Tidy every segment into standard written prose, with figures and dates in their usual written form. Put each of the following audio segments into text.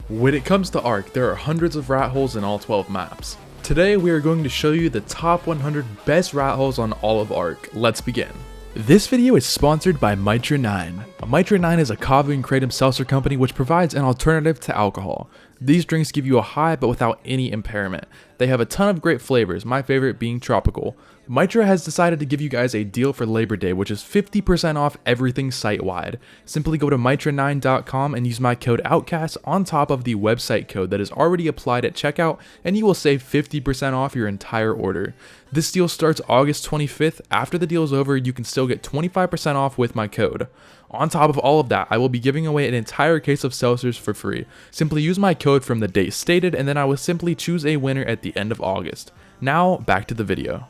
When it comes to ARK, there are hundreds of rat holes in all 12 maps. Today we are going to show you the top 100 best rat holes on all of ARK. Let's begin. This video is sponsored by Mitra9. Mitra9 is a kava and kratom seltzer company which provides an alternative to alcohol. These drinks give you a high but without any impairment. They have a ton of great flavors, my favorite being tropical. Mitra has decided to give you guys a deal for Labor Day, which is 50% off everything site-wide. Simply go to mitra9.com and use my code Outcasts on top of the website code that is already applied at checkout, and you will save 50% off your entire order. This deal starts August 25th. After the deal is over, you can still get 25% off with my code. On top of all of that, I will be giving away an entire case of seltzers for free. Simply use my code from the date stated, and then I will simply choose a winner at the end of August. Now, back to the video.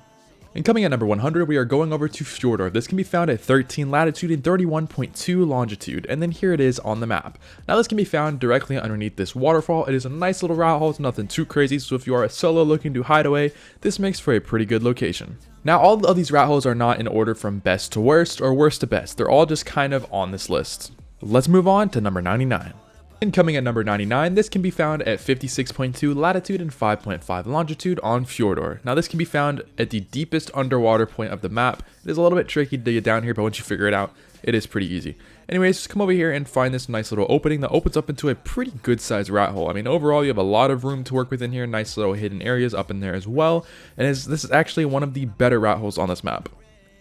And coming at number 100, we are going over to Fjordur. This can be found at 13 latitude and 31.2 longitude, and then here it is on the map. Now this can be found directly underneath this waterfall. It is a nice little rat hole, it's nothing too crazy, so if you are a solo looking to hide away, this makes for a pretty good location. Now all of these rat holes are not in order from best to worst or worst to best, they're all just kind of on this list. Let's move on to number 99. And coming at number 99, this can be found at 56.2 latitude and 5.5 longitude on Fjordur. Now this can be found at the deepest underwater point of the map. It is a little bit tricky to get down here, but once you figure it out, it is pretty easy. Anyways, just come over here and find this nice little opening that opens up into a pretty good sized rat hole. I mean, overall, you have a lot of room to work with in here, nice little hidden areas up in there as well. And this is actually one of the better rat holes on this map.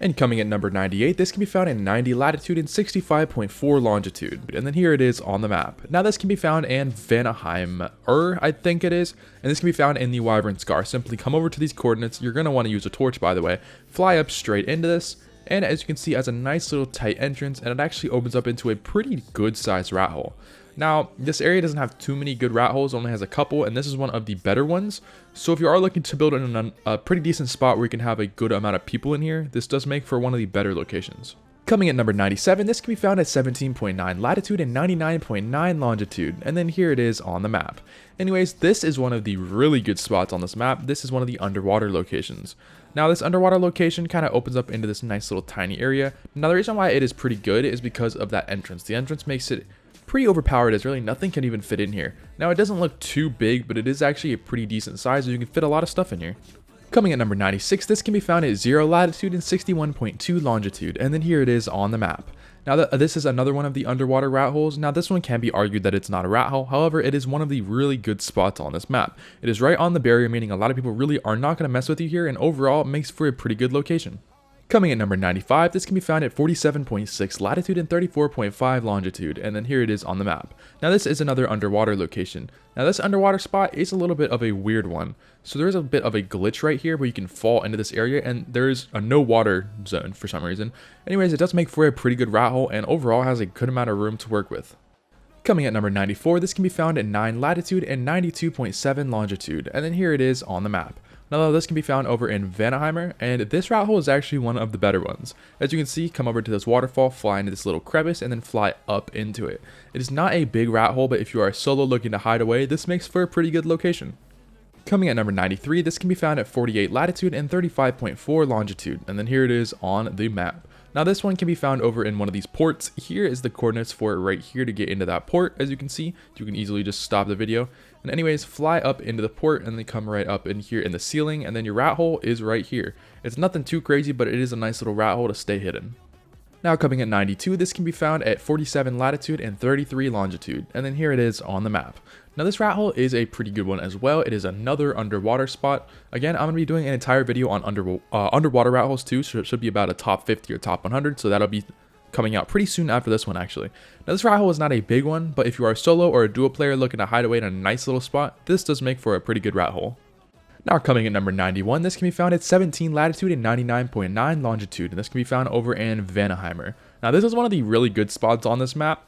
And coming at number 98, this can be found in 90 latitude and 65.4 longitude. And then here it is on the map. Now this can be found in Vanaheim, I think it is. And this can be found in the Wyvern Scar. Simply come over to these coordinates. You're going to want to use a torch, by the way. Fly up straight into this. And as you can see, it has a nice little tight entrance. And it actually opens up into a pretty good sized rat hole. Now, this area doesn't have too many good rat holes, only has a couple, and this is one of the better ones. So if you are looking to build in a pretty decent spot where you can have a good amount of people in here, this does make for one of the better locations. Coming at number 97, this can be found at 17.9 latitude and 99.9 longitude, and then here it is on the map. Anyways, this is one of the really good spots on this map. This is one of the underwater locations. Now this underwater location kind of opens up into this nice little tiny area. Now the reason why it is pretty good is because of that entrance. The entrance makes it pretty overpowered, as really nothing can even fit in here. Now it doesn't look too big, but it is actually a pretty decent size, so you can fit a lot of stuff in here. Coming at number 96, this can be found at 0 latitude and 61.2 longitude, and then here it is on the map. Now this is another one of the underwater rat holes. Now this one can be argued that it's not a rat hole, however it is one of the really good spots on this map. It is right on the barrier, meaning a lot of people really are not going to mess with you here, and overall it makes for a pretty good location. Coming at number 95, this can be found at 47.6 latitude and 34.5 longitude, and then here it is on the map. Now this is another underwater location. Now this underwater spot is a little bit of a weird one. So there is a bit of a glitch right here where you can fall into this area, and there is a no water zone for some reason. Anyways, it does make for a pretty good rat hole, and overall has a good amount of room to work with. Coming at number 94, this can be found at 9 latitude and 92.7 longitude, and then here it is on the map. Now this can be found over in Vanaheim, and this rat hole is actually one of the better ones. As you can see, come over to this waterfall, fly into this little crevice, and then fly up into it. It is not a big rat hole, but if you are solo looking to hide away, this makes for a pretty good location. Coming at number 93, this can be found at 48 latitude and 35.4 longitude, and then here it is on the map. Now this one can be found over in one of these ports. Here is the coordinates for it right here to get into that port. As you can see, you can easily just stop the video. And anyways, fly up into the port and then come right up in here in the ceiling, and then your rat hole is right here. It's nothing too crazy, but it is a nice little rat hole to stay hidden. Now coming at 92, this can be found at 47 latitude and 33 longitude, and then here it is on the map. Now this rat hole is a pretty good one as well. It is another underwater spot. Again, I'm going to be doing an entire video on underwater rat holes too, so it should be about a top 50 or top 100, so that'll be coming out pretty soon after this one actually. Now this rat hole is not a big one, but if you are a solo or a duo player looking to hide away in a nice little spot, this does make for a pretty good rat hole. Now coming at number 91, this can be found at 17 latitude and 99.9 longitude, and this can be found over in Vanaheim. Now this is one of the really good spots on this map.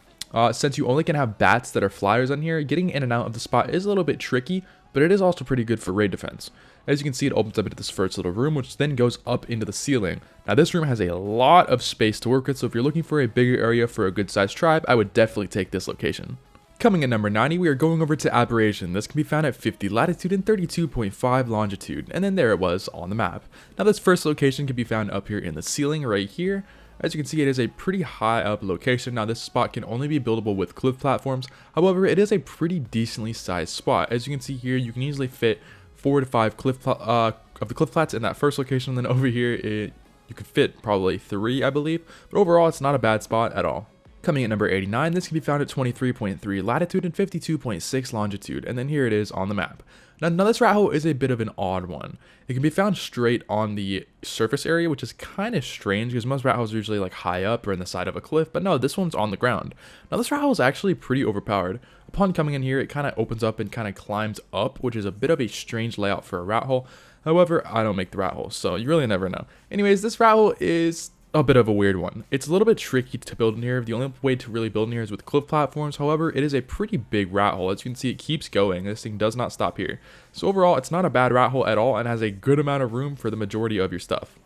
Since you only can have bats that are flyers on here, getting in and out of the spot is a little bit tricky, but it is also pretty good for raid defense. As you can see, it opens up into this first little room, which then goes up into the ceiling. Now this room has a lot of space to work with, so if you're looking for a bigger area for a good sized tribe, I would definitely take this location. Coming at number 90, we are going over to Aberration. This can be found at 50 latitude and 32.5 longitude, and then there it was on the map. Now this first location can be found up here in the ceiling right here. As you can see, it is a pretty high up location. Now this spot can only be buildable with cliff platforms. However, it is a pretty decently sized spot. As you can see here, you can easily fit 4 to 5 of the cliff plats in that first location. And then over here, you could fit probably 3, I believe. But overall, it's not a bad spot at all. Coming at number 89, this can be found at 23.3 latitude and 52.6 longitude, and then here it is on the map. Now this rat hole is a bit of an odd one. It can be found straight on the surface area, which is kind of strange because most rat holes are usually like high up or in the side of a cliff, but no, this one's on the ground. Now this rat hole is actually pretty overpowered. Upon coming in here, it kind of opens up and kind of climbs up, which is a bit of a strange layout for a rat hole. However, I don't make the rat hole, so you really never know. Anyways, this rat hole is a bit of a weird one. It's a little bit tricky to build in here. The only way to really build in here is with cliff platforms. However, it is a pretty big rat hole. As you can see, it keeps going. This thing does not stop here. So overall, it's not a bad rat hole at all and has a good amount of room for the majority of your stuff.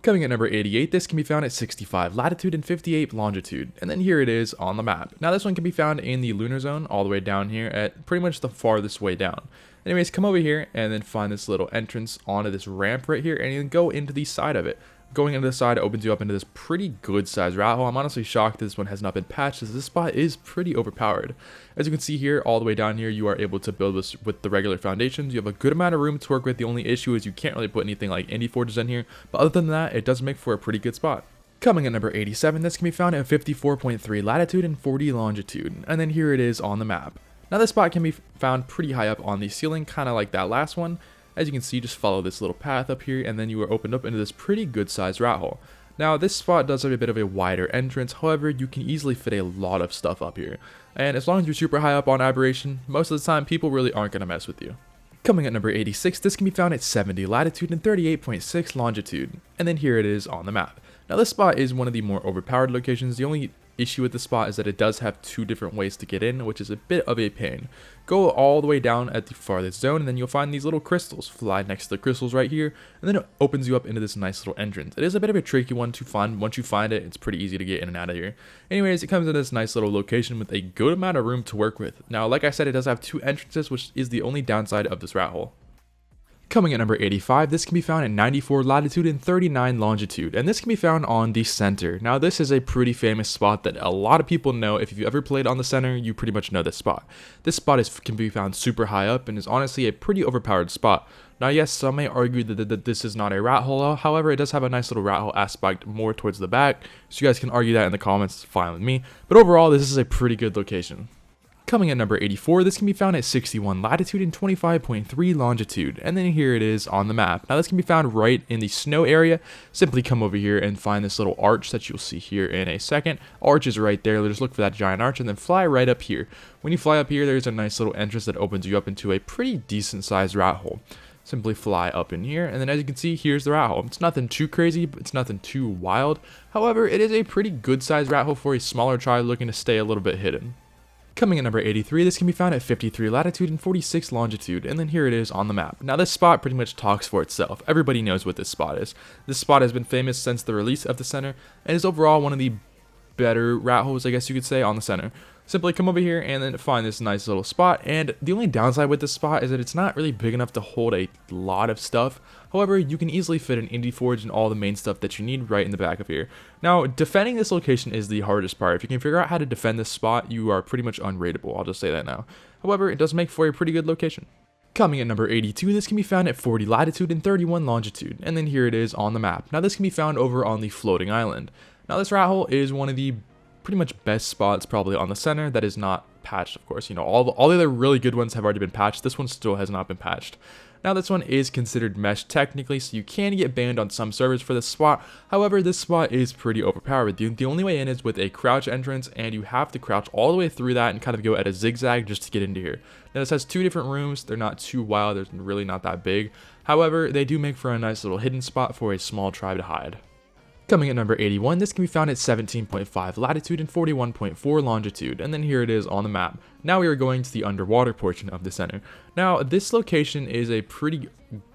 Coming at number 88, this can be found at 65 latitude and 58 longitude, and then here it is on the map. Now this one can be found in the lunar zone all the way down here at pretty much the farthest way down. Anyways, come over here and then find this little entrance onto this ramp right here and then go into the side of it. Going into the side opens you up into this pretty good sized rat hole. I'm honestly shocked this one has not been patched as this spot is pretty overpowered. As you can see here, all the way down here, you are able to build this with the regular foundations. You have a good amount of room to work with. The only issue is you can't really put anything like indie forges in here, but other than that, it does make for a pretty good spot. Coming at number 87, this can be found at 54.3 latitude and 40 longitude, and then here it is on the map. Now this spot can be found pretty high up on the ceiling, kind of like that last one. As you can see, just follow this little path up here and then you are opened up into this pretty good sized rat hole. Now this spot does have a bit of a wider entrance, however you can easily fit a lot of stuff up here. And as long as you're super high up on Aberration, most of the time people really aren't going to mess with you. Coming at number 86, this can be found at 70 latitude and 38.6 longitude, and then here it is on the map. Now this spot is one of the more overpowered locations. The only issue with the spot is that it does have 2 different ways to get in, which is a bit of a pain. Go all the way down at the farthest zone and then you'll find these little crystals. Fly next to the crystals right here and then it opens you up into this nice little entrance. It is a bit of a tricky one to find. Once you find it, it's pretty easy to get in and out of here. Anyways, it comes in this nice little location with a good amount of room to work with. Now like I said, it does have 2 entrances, which is the only downside of this rat hole. Coming at number 85, this can be found at 94 latitude and 39 longitude, and this can be found on the center. Now this is a pretty famous spot that a lot of people know. If you've ever played on the center, you pretty much know this spot. This spot can be found super high up and is honestly a pretty overpowered spot. Now yes, some may argue that this is not a rat hole, however it does have a nice little rat hole aspect more towards the back, so you guys can argue that in the comments, it's fine with me. But overall, this is a pretty good location. Coming at number 84, this can be found at 61 latitude and 25.3 longitude, and then here it is on the map. Now this can be found right in the snow area. Simply come over here and find this little arch that you'll see here in a second. Arch is right there. Just look for that giant arch and then fly right up here. When you fly up here, there's a nice little entrance that opens you up into a pretty decent sized rat hole. Simply fly up in here, and then as you can see, here's the rat hole. It's nothing too crazy, but it's nothing too wild. However, it is a pretty good sized rat hole for a smaller tribe looking to stay a little bit hidden. Coming at number 83, this can be found at 53 latitude and 46 longitude, and then here it is on the map. Now this spot pretty much talks for itself. Everybody knows what this spot is. This spot has been famous since the release of the center, and is overall one of the better rat holes, I guess you could say, on the center. Simply come over here and then find this nice little spot, and the only downside with this spot is that it's not really big enough to hold a lot of stuff. However, you can easily fit an indie forge and all the main stuff that you need right in the back of here. Now, defending this location is the hardest part. If you can figure out how to defend this spot, you are pretty much unraidable. I'll just say that now. However, it does make for a pretty good location. Coming at number 82, this can be found at 40 latitude and 31 longitude, and then here it is on the map. Now this can be found over on the floating island. Now this rat hole is one of the pretty much best spots probably on the center that is not patched, of course. You know, all the other really good ones have already been patched. This one still has not been patched. Now this one is considered mesh technically, so you can get banned on some servers for this spot. However, this spot is pretty overpowered. The only way in is with a crouch entrance, and you have to crouch all the way through that and kind of go at a zigzag just to get into here. Now this has 2 different rooms. They're not too wild. They're really not that big. However, they do make for a nice little hidden spot for a small tribe to hide. Coming at number 81, this can be found at 17.5 latitude and 41.4 longitude, and then here it is on the map. Now we are going to the underwater portion of the center. Now this location is a pretty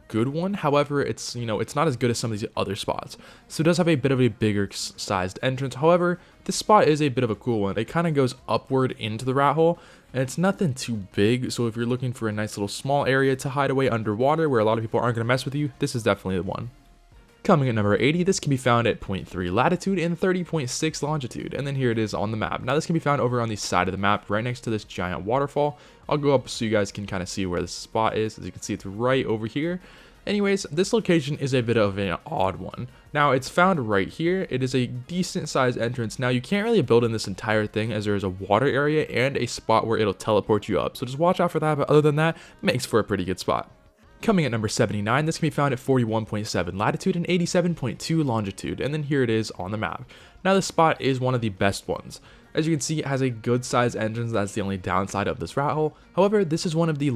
good one, however it's not as good as some of these other spots. So it does have a bit of a bigger sized entrance. However, this spot is a bit of a cool one. It kind of goes upward into the rat hole, and it's nothing too big, so if you're looking for a nice little small area to hide away underwater where a lot of people aren't going to mess with you, this is definitely the one. Coming at number 80, this can be found at 0.3 latitude and 30.6 longitude, and then here it is on the map. Now this can be found over on the side of the map, right next to this giant waterfall. I'll go up so you guys can kind of see where this spot is. As you can see, it's right over here. Anyways, this location is a bit of an odd one. Now, it's found right here. It is a decent sized entrance. Now, you can't really build in this entire thing as there is a water area and a spot where it'll teleport you up. So just watch out for that, but other than that, it makes for a pretty good spot. Coming at number 79, this can be found at 41.7 latitude and 87.2 longitude, and then here it is on the map. Now, this spot is one of the best ones. As you can see, it has a good sized entrance. That's the only downside of this rat hole. However, this is one of the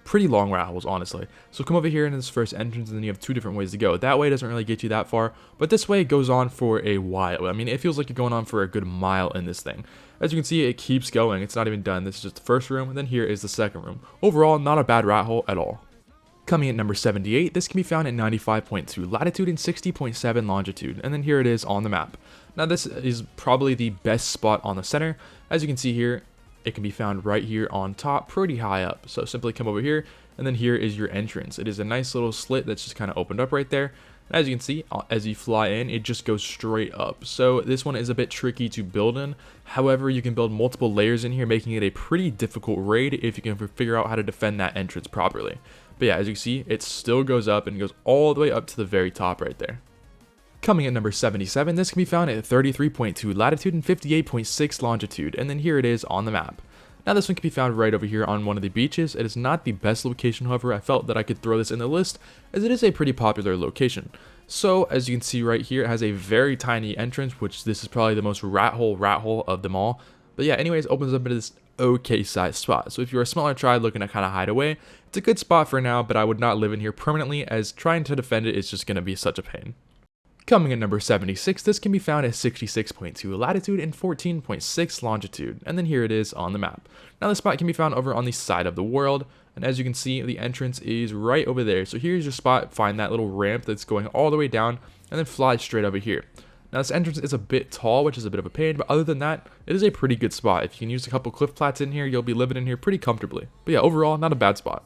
pretty long rat holes, honestly. So come over here into this first entrance, and then you have two different ways to go. That way doesn't really get you that far, but this way it goes on for a while. I mean, it feels like you're going on for a good mile in this thing. As you can see, it keeps going. It's not even done. This is just the first room, and then here is the second room. Overall, not a bad rat hole at all. Coming at number 78, this can be found at 95.2 latitude and 60.7 longitude, and then here it is on the map. Now this is probably the best spot on the center. As you can see here, it can be found right here on top, pretty high up. So simply come over here, and then here is your entrance. It is a nice little slit that's just kind of opened up right there. And as you can see, as you fly in, it just goes straight up. So this one is a bit tricky to build in. However, you can build multiple layers in here, making it a pretty difficult raid if you can figure out how to defend that entrance properly. But yeah, as you can see, it still goes up and goes all the way up to the very top right there. Coming at number 77, this can be found at 33.2 latitude and 58.6 longitude, and then here it is on the map. Now this one can be found right over here on one of the beaches. It is not the best location, however, I felt that I could throw this in the list as it is a pretty popular location. So as you can see right here, it has a very tiny entrance, which this is probably the most rat hole of them all. But yeah, anyways, opens up into this okay sized spot. So if you're a smaller tribe looking to kind of hide away, it's a good spot for now, but I would not live in here permanently as trying to defend it is just going to be such a pain. Coming at number 76, this can be found at 66.2 latitude and 14.6 longitude, and then here it is on the map. Now this spot can be found over on the side of the world, and as you can see, the entrance is right over there. So here's your spot, find that little ramp that's going all the way down, and then fly straight over here. Now this entrance is a bit tall, which is a bit of a pain, but other than that, it is a pretty good spot. If you can use a couple cliff plats in here, you'll be living in here pretty comfortably. But yeah, overall, not a bad spot.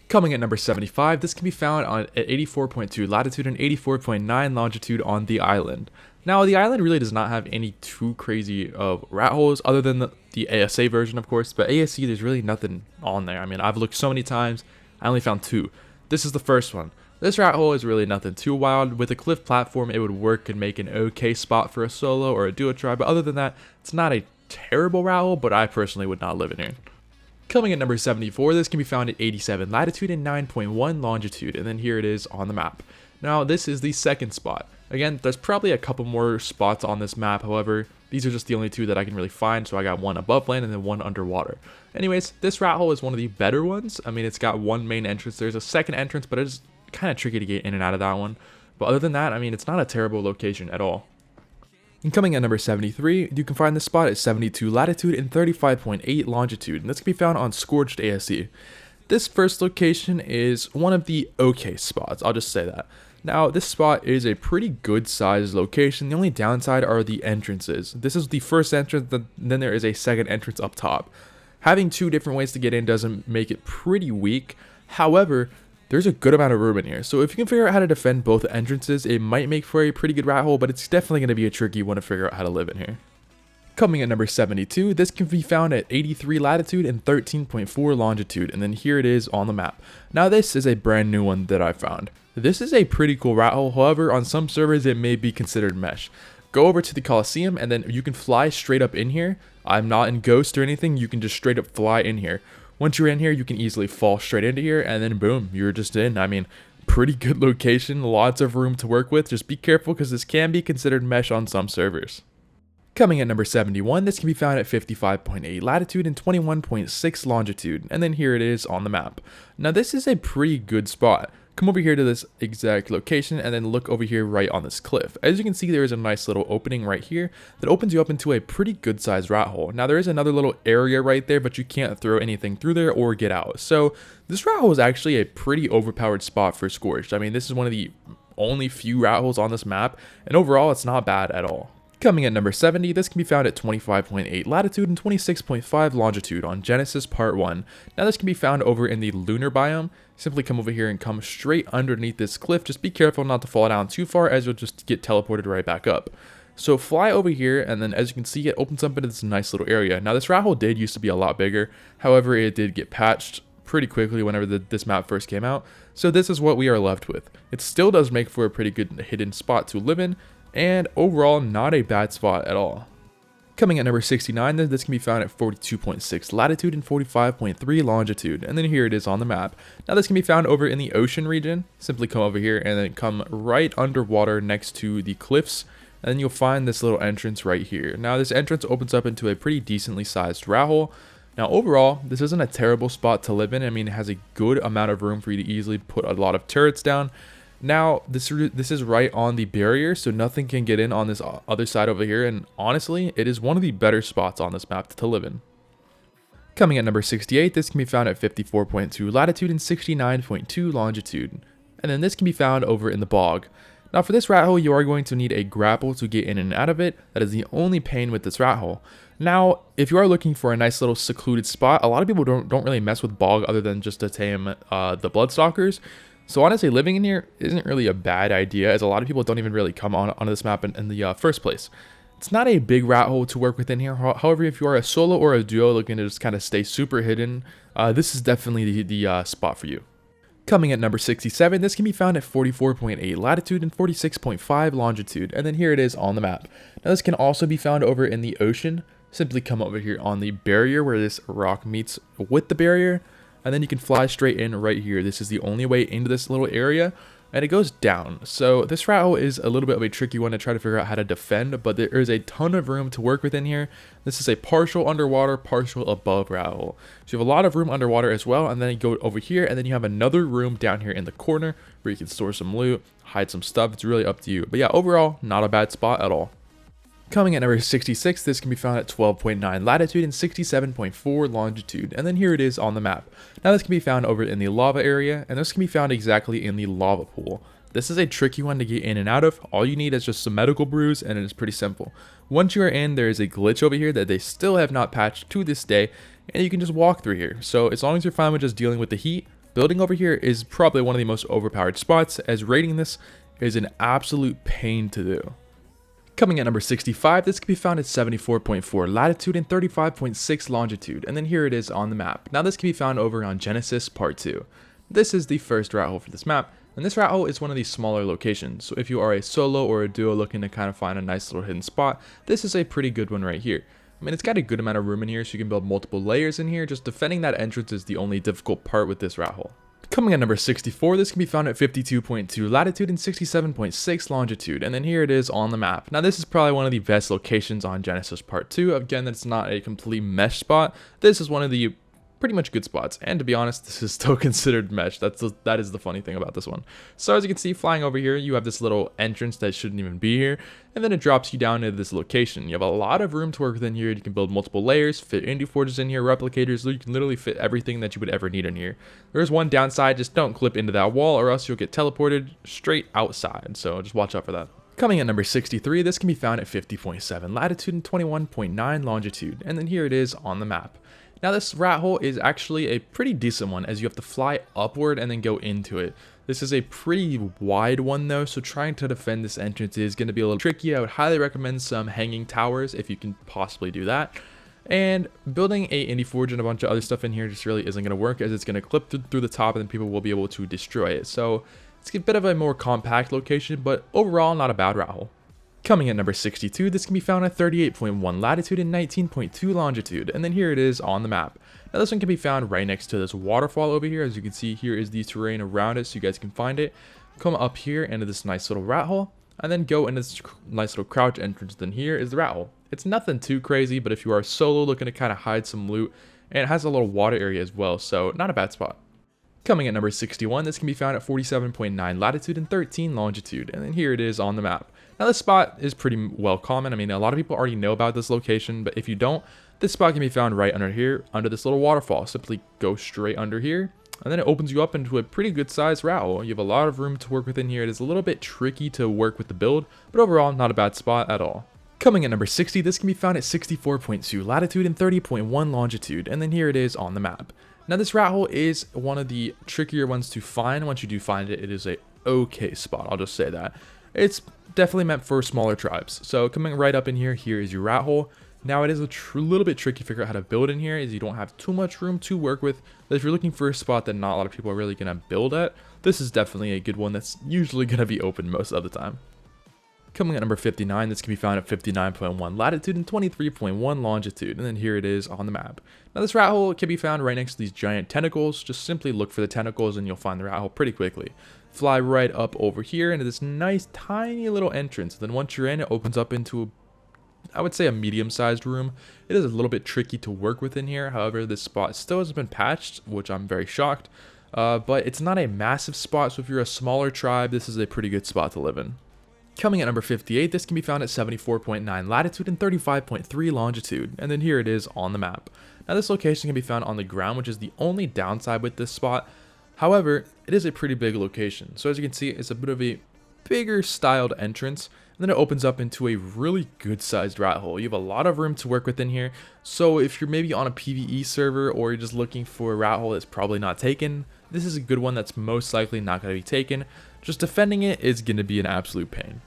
Coming at number 75, this can be found at 84.2 latitude and 84.9 longitude on the island. Now, the island really does not have any too crazy of rat holes other than the ASA version, of course, but ASE, there's really nothing on there. I mean, I've looked so many times, I only found two. This is the first one. This rat hole is really nothing too wild. With a cliff platform, it would work and make an okay spot for a solo or a duo tribe, but other than that, it's not a terrible rat hole, but I personally would not live in here. Coming at number 74, this can be found at 87 latitude and 9.1 longitude, and then here it is on the map. Now, this is the second spot. Again, there's probably a couple more spots on this map, however, these are just the only two that I can really find, so I got one above land and then one underwater. Anyways, this rat hole is one of the better ones. I mean, it's got one main entrance, there's a second entrance, but it's kind of tricky to get in and out of that one. But other than that, I mean, it's not a terrible location at all. And coming at number 73, you can find this spot at 72 latitude and 35.8 longitude, and this can be found on Scorched ASA. This first location is one of the okay spots, I'll just say that. Now, this spot is a pretty good sized location. The only downside are the entrances. This is the first entrance, then there is a second entrance up top. Having two different ways to get in doesn't make it pretty weak. However, there's a good amount of room in here, so if you can figure out how to defend both entrances, it might make for a pretty good rat hole, but it's definitely going to be a tricky one to figure out how to live in here. Coming at number 72, this can be found at 83 latitude and 13.4 longitude, and then here it is on the map. Now this is a brand new one that I found. This is a pretty cool rat hole, however on some servers it may be considered mesh. Go over to the Coliseum and then you can fly straight up in here. I'm not in Ghost or anything, you can just straight up fly in here. Once you're in here, you can easily fall straight into here, and then boom, you're just in. I mean, pretty good location, lots of room to work with. Just be careful because this can be considered mesh on some servers. Coming at number 71, this can be found at 55.8 latitude and 21.6 longitude, and then here it is on the map. Now this is a pretty good spot. Come over here to this exact location and then look over here right on this cliff. As you can see, there is a nice little opening right here that opens you up into a pretty good sized rat hole. Now there is another little area right there, but you can't throw anything through there or get out. So this rat hole is actually a pretty overpowered spot for Scorched. I mean, this is one of the only few rat holes on this map, and overall it's not bad at all. Coming at number 70, this can be found at 25.8 latitude and 26.5 longitude on Genesis Part 1. Now this can be found over in the lunar biome. Simply come over here and come straight underneath this cliff. Just be careful not to fall down too far, as you'll just get teleported right back up. So fly over here, and then as you can see, it opens up into this nice little area. Now this rat hole did used to be a lot bigger, however it did get patched pretty quickly whenever this map first came out. So this is what we are left with. It still does make for a pretty good hidden spot to live in, and overall not a bad spot at all. Coming at number 69, this can be found at 42.6 latitude and 45.3 longitude, and then here it is on the map. Now this can be found over in the ocean region. Simply come over here and then come right underwater next to the cliffs, and then you'll find this little entrance right here. Now this entrance opens up into a pretty decently sized rat hole. Now overall, this isn't a terrible spot to live in. I mean, it has a good amount of room for you to easily put a lot of turrets down. Now, this is right on the barrier, so nothing can get in on this other side over here, and honestly, it is one of the better spots on this map to live in. Coming at number 68, this can be found at 54.2 latitude and 69.2 longitude, and then this can be found over in the bog. Now for this rat hole, you are going to need a grapple to get in and out of it. That is the only pain with this rat hole. Now, if you are looking for a nice little secluded spot, a lot of people don't really mess with bog other than just to tame the Bloodstalkers. So honestly, living in here isn't really a bad idea, as a lot of people don't even really come onto this map in the first place. It's not a big rat hole to work within here. However, if you are a solo or a duo looking to just kind of stay super hidden, this is definitely the spot for you. Coming at number 67, this can be found at 44.8 latitude and 46.5 longitude, and then here it is on the map. Now this can also be found over in the ocean. Simply come over here on the barrier where this rock meets with the barrier, and then you can fly straight in right here. This is the only way into this little area, and it goes down. So this rat hole is a little bit of a tricky one to try to figure out how to defend, but there is a ton of room to work within here. This is a partial underwater, partial above rat hole. So you have a lot of room underwater as well, and then you go over here, and then you have another room down here in the corner where you can store some loot, hide some stuff. It's really up to you. But yeah, overall, not a bad spot at all. Coming at number 66, this can be found at 12.9 latitude and 67.4 longitude, and then here it is on the map. Now this can be found over in the lava area, and this can be found exactly in the lava pool. This is a tricky one to get in and out of. All you need is just some medical brews, and it is pretty simple. Once you are in, there is a glitch over here that they still have not patched to this day, and you can just walk through here. So as long as you're fine with just dealing with the heat, building over here is probably one of the most overpowered spots, as raiding this is an absolute pain to do. Coming at number 65, this can be found at 74.4 latitude and 35.6 longitude, and then here it is on the map. Now this can be found over on Genesis Part 2. This is the first rat hole for this map, and this rat hole is one of these smaller locations, so if you are a solo or a duo looking to kind of find a nice little hidden spot, this is a pretty good one right here. I mean, it's got a good amount of room in here, so you can build multiple layers in here. Just defending that entrance is the only difficult part with this rat hole. Coming at number 64, this can be found at 52.2 latitude and 67.6 longitude, and then here it is on the map. Now this is probably one of the best locations on Genesis Part 2. Again, that's not a complete mesh spot. This is one of the pretty much good spots, and to be honest, this is still considered mesh. That is the funny thing about this one. So as you can see, flying over here, you have this little entrance that shouldn't even be here, and then it drops you down into this location. You have a lot of room to work within here. You can build multiple layers, fit indie forges in here, replicators. You can literally fit everything that you would ever need in here. There's one downside: just don't clip into that wall, or else you'll get teleported straight outside. So just watch out for that. Coming at number 63, this can be found at 50.7 latitude and 21.9 longitude, and then here it is on the map. Now this rat hole is actually a pretty decent one, as you have to fly upward and then go into it. This is a pretty wide one though, so trying to defend this entrance is going to be a little tricky. I would highly recommend some hanging towers if you can possibly do that. And building a indie forge and a bunch of other stuff in here just really isn't going to work, as it's going to clip through the top and then people will be able to destroy it. So it's a bit of a more compact location, but overall not a bad rat hole. Coming at number 62, this can be found at 38.1 latitude and 19.2 longitude, and then here it is on the map. Now this one can be found right next to this waterfall over here. As you can see, here is the terrain around it, so you guys can find it. Come up here into this nice little rat hole, and then go into this nice little crouch entrance. Then here is the rat hole. It's nothing too crazy, but if you are solo looking to kind of hide some loot, and it has a little water area as well, so not a bad spot. Coming at number 61, this can be found at 47.9 latitude and 13 longitude, and then here it is on the map. Now this spot is pretty well common. I mean, a lot of people already know about this location, but if you don't, this spot can be found right under here, under this little waterfall. Simply go straight under here, and then it opens you up into a pretty good sized rat hole. You have a lot of room to work within here. It is a little bit tricky to work with the build, but overall not a bad spot at all. Coming at number 60, this can be found at 64.2 latitude and 30.1 longitude, and then here it is on the map. Now this rat hole is one of the trickier ones to find. Once you do find it, it is a okay spot, I'll just say that. It's definitely meant for smaller tribes. So coming right up in here, here is your rat hole. Now it is a little bit tricky to figure out how to build in here, as you don't have too much room to work with. But if you're looking for a spot that not a lot of people are really going to build at, this is definitely a good one that's usually going to be open most of the time. Coming at number 59, this can be found at 59.1 latitude and 23.1 longitude, and then here it is on the map. Now this rat hole can be found right next to these giant tentacles. Just simply look for the tentacles and you'll find the rat hole pretty quickly. Fly right up over here into this nice tiny little entrance. Then once you're in, it opens up into I would say a medium-sized room. It is a little bit tricky to work with in here. However, this spot still hasn't been patched, which I'm very shocked. But it's not a massive spot, so if you're a smaller tribe, this is a pretty good spot to live in. Coming at number 58, this can be found at 74.9 latitude and 35.3 longitude, and then here it is on the map. Now this location can be found on the ground, which is the only downside with this spot. However, it is a pretty big location, so as you can see, it's a bit of a bigger styled entrance, and then it opens up into a really good sized rat hole. You have a lot of room to work with in here, so if you're maybe on a PvE server or you're just looking for a rat hole that's probably not taken, this is a good one that's most likely not going to be taken. Just defending it is going to be an absolute pain.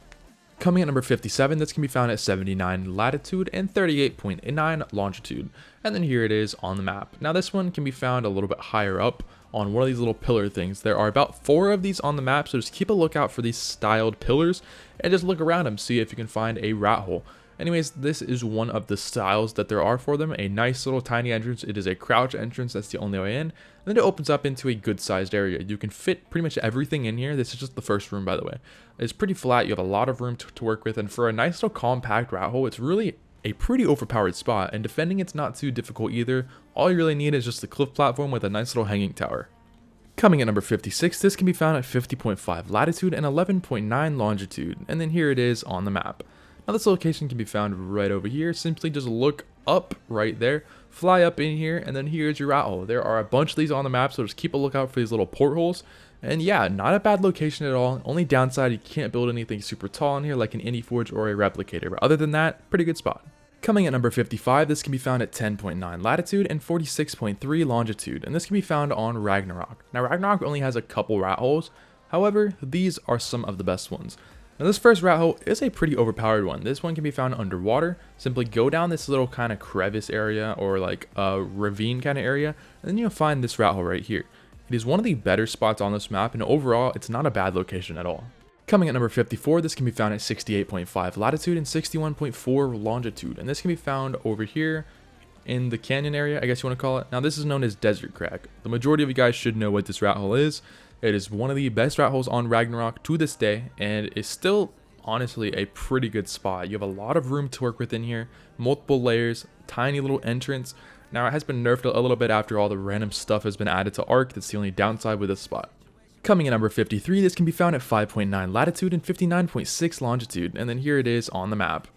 Coming at number 57, this can be found at 79 latitude and 38.9 longitude, and then here it is on the map. Now this one can be found a little bit higher up on one of these little pillar things. There are about 4 of these on the map, so just keep a lookout for these styled pillars and just look around them, see if you can find a rat hole. Anyways, this is one of the styles that there are for them. A nice little tiny entrance. It is a crouch entrance, that's the only way in. And then it opens up into a good sized area. You can fit pretty much everything in here. This is just the first room, by the way. It's pretty flat, you have a lot of room to work with, and for a nice little compact rat hole, it's really a pretty overpowered spot, and defending it's not too difficult either. All you really need is just a cliff platform with a nice little hanging tower. Coming at number 56, this can be found at 50.5 latitude and 11.9 longitude, and then here it is on the map. Now this location can be found right over here. Simply just look up right there, fly up in here, and then here's your rat hole. There are a bunch of these on the map, so just keep a lookout for these little portholes. And yeah, not a bad location at all. Only downside, you can't build anything super tall in here like an indie forge or a replicator, but other than that, pretty good spot. Coming at number 55, this can be found at 10.9 latitude and 46.3 longitude, and this can be found on Ragnarok. Now Ragnarok only has a couple rat holes, however, these are some of the best ones. Now this first rat hole is a pretty overpowered one. This one can be found underwater. Simply go down this little kind of crevice area or like a ravine kind of area, and then you'll find this rat hole right here. It is one of the better spots on this map, and overall, it's not a bad location at all. Coming at number 54, this can be found at 68.5 latitude and 61.4 longitude, and this can be found over here in the canyon area, I guess you want to call it. Now this is known as Desert Crack. The majority of you guys should know what this rat hole is. It is one of the best rat holes on Ragnarok to this day, and it's still honestly a pretty good spot. You have a lot of room to work with in here, multiple layers, tiny little entrance. Now it has been nerfed a little bit after all the random stuff has been added to ARK. That's the only downside with this spot. Coming at number 53, this can be found at 5.9 latitude and 59.6 longitude, and then here it is on the map.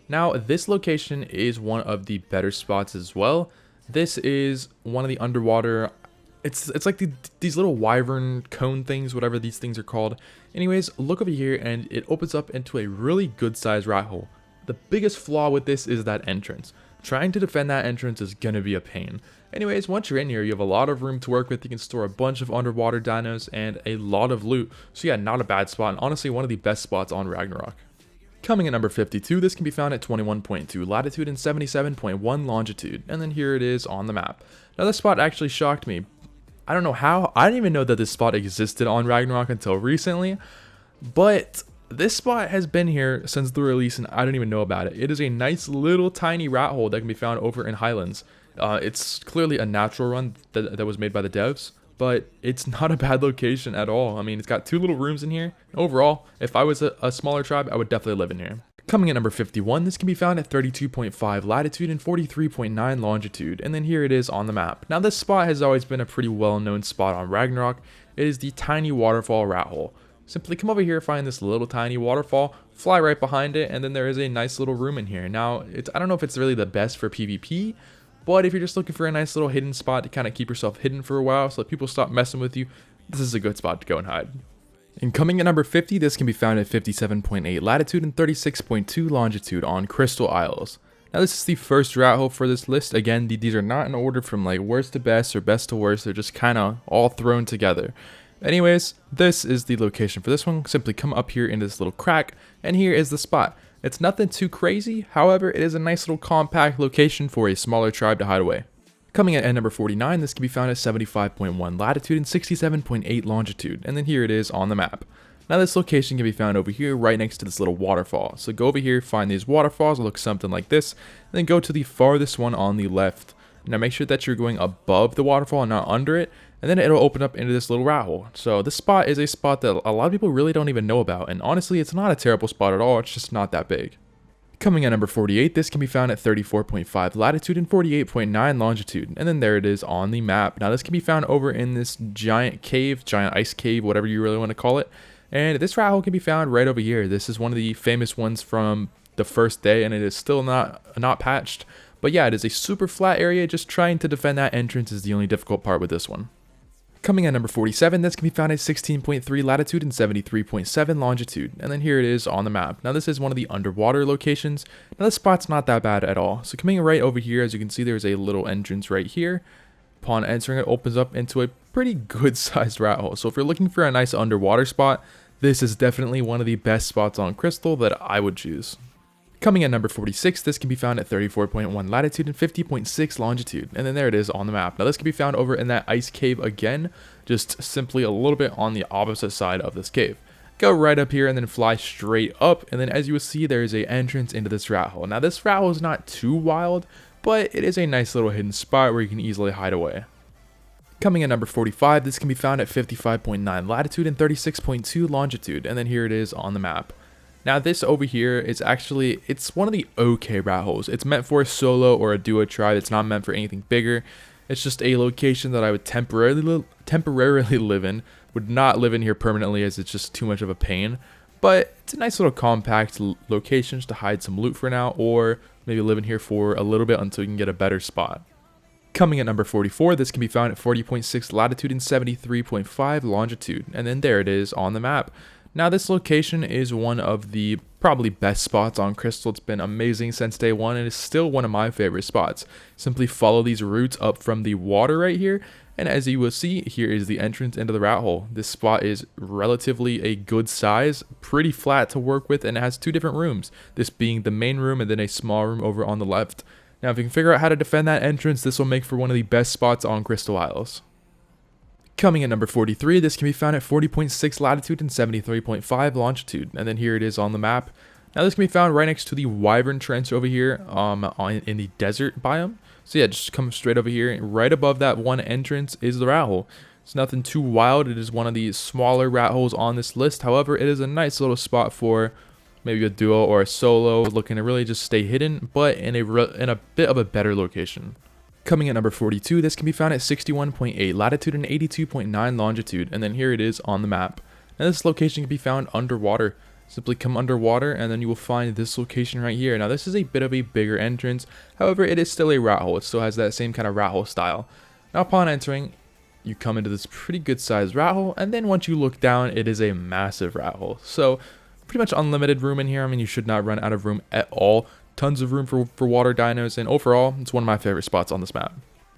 Now this location is one of the better spots as well. This is one of the underwater, it's like these little wyvern cone things, whatever these things are called. Anyways, look over here and it opens up into a really good sized rat hole. The biggest flaw with this is that entrance. Trying to defend that entrance is going to be a pain. Anyways, once you're in here, you have a lot of room to work with. You can store a bunch of underwater dinos and a lot of loot. So yeah, not a bad spot, and honestly one of the best spots on Ragnarok. Coming at number 52, this can be found at 21.2 latitude and 77.1 longitude, and then here it is on the map. Now this spot actually shocked me. I don't know how. I didn't even know that this spot existed on Ragnarok until recently, but this spot has been here since the release and I didn't even know about it. It is a nice little tiny rat hole that can be found over in Highlands. It's clearly a natural run that was made by the devs, but it's not a bad location at all. I mean, it's got 2 little rooms in here. Overall, if I was a smaller tribe, I would definitely live in here. Coming at number 51, this can be found at 32.5 latitude and 43.9 longitude, and then here it is on the map. Now this spot has always been a pretty well-known spot on Ragnarok. It is the tiny waterfall rat hole. Simply come over here, find this little tiny waterfall, fly right behind it, and then there is a nice little room in here. Now, I don't know if it's really the best for PvP, but if you're just looking for a nice little hidden spot to kind of keep yourself hidden for a while so that people stop messing with you, this is a good spot to go and hide. And coming at number 50, this can be found at 57.8 latitude and 36.2 longitude on Crystal Isles. Now this is the first rat hole for this list. Again, these are not in order from like worst to best or best to worst, they're just kind of all thrown together. Anyways, this is the location for this one. Simply come up here into this little crack, and here is the spot. It's nothing too crazy, however, it is a nice little compact location for a smaller tribe to hide away. Coming at number 49, this can be found at 75.1 latitude and 67.8 longitude, and then here it is on the map. Now this location can be found over here right next to this little waterfall. So go over here, find these waterfalls, look something like this, and then go to the farthest one on the left. Now make sure that you're going above the waterfall and not under it, and then it'll open up into this little rat hole. So this spot is a spot that a lot of people really don't even know about, and honestly it's not a terrible spot at all, it's just not that big. Coming at number 48, this can be found at 34.5 latitude and 48.9 longitude, and then there it is on the map. Now this can be found over in this giant cave, giant ice cave, whatever you really want to call it, and this rat hole can be found right over here. This is one of the famous ones from the first day, and it is still not patched, but yeah, it is a super flat area. Just trying to defend that entrance is the only difficult part with this one. Coming at number 47, this can be found at 16.3 latitude and 73.7 longitude, and then here it is on the map. Now this is one of the underwater locations. Now this spot's not that bad at all. So coming right over here, as you can see, there's a little entrance right here. Upon entering, it opens up into a pretty good sized rat hole. So if you're looking for a nice underwater spot, this is definitely one of the best spots on Crystal that I would choose. Coming at number 46, this can be found at 34.1 latitude and 50.6 longitude, and then there it is on the map. Now this can be found over in that ice cave again, just simply a little bit on the opposite side of this cave. Go right up here and then fly straight up, and then as you will see, there is an entrance into this rat hole. Now this rat hole is not too wild, but it is a nice little hidden spot where you can easily hide away. Coming at number 45, this can be found at 55.9 latitude and 36.2 longitude, and then here it is on the map. Now this over here is it's one of the okay rat holes. It's meant for a solo or a duo tribe. It's not meant for anything bigger. It's just a location that I would temporarily live in. Would not live in here permanently as it's just too much of a pain. But it's a nice little compact location to hide some loot for now, or maybe live in here for a little bit until you can get a better spot. Coming at number 44, this can be found at 40.6 latitude and 73.5 longitude, and then there it is on the map. Now this location is one of the probably best spots on Crystal. It's been amazing since day one and is still one of my favorite spots. Simply follow these roots up from the water right here, and as you will see, here is the entrance into the rat hole. This spot is relatively a good size, pretty flat to work with, and it has two different rooms, this being the main room and then a small room over on the left. Now if you can figure out how to defend that entrance, this will make for one of the best spots on Crystal Isles. Coming at number 43, this can be found at 40.6 latitude and 73.5 longitude, and then here it is on the map. Now this can be found right next to the Wyvern Trench over here in the desert biome. So yeah, just come straight over here, and right above that one entrance is the rat hole. It's nothing too wild, it is one of the smaller rat holes on this list. However, it is a nice little spot for maybe a duo or a solo looking to really just stay hidden, but in a bit of a better location. Coming at number 42, this can be found at 61.8 latitude and 82.9 longitude, and then here it is on the map. Now this location can be found underwater. Simply come underwater and then you will find this location right here. Now this is a bit of a bigger entrance, however it is still a rat hole. It still has that same kind of rat hole style. Now upon entering, you come into this pretty good sized rat hole, and then once you look down, it is a massive rat hole. So pretty much unlimited room in here. I mean, you should not run out of room at all. Tons of room for water dinos, and overall, it's one of my favorite spots on this map.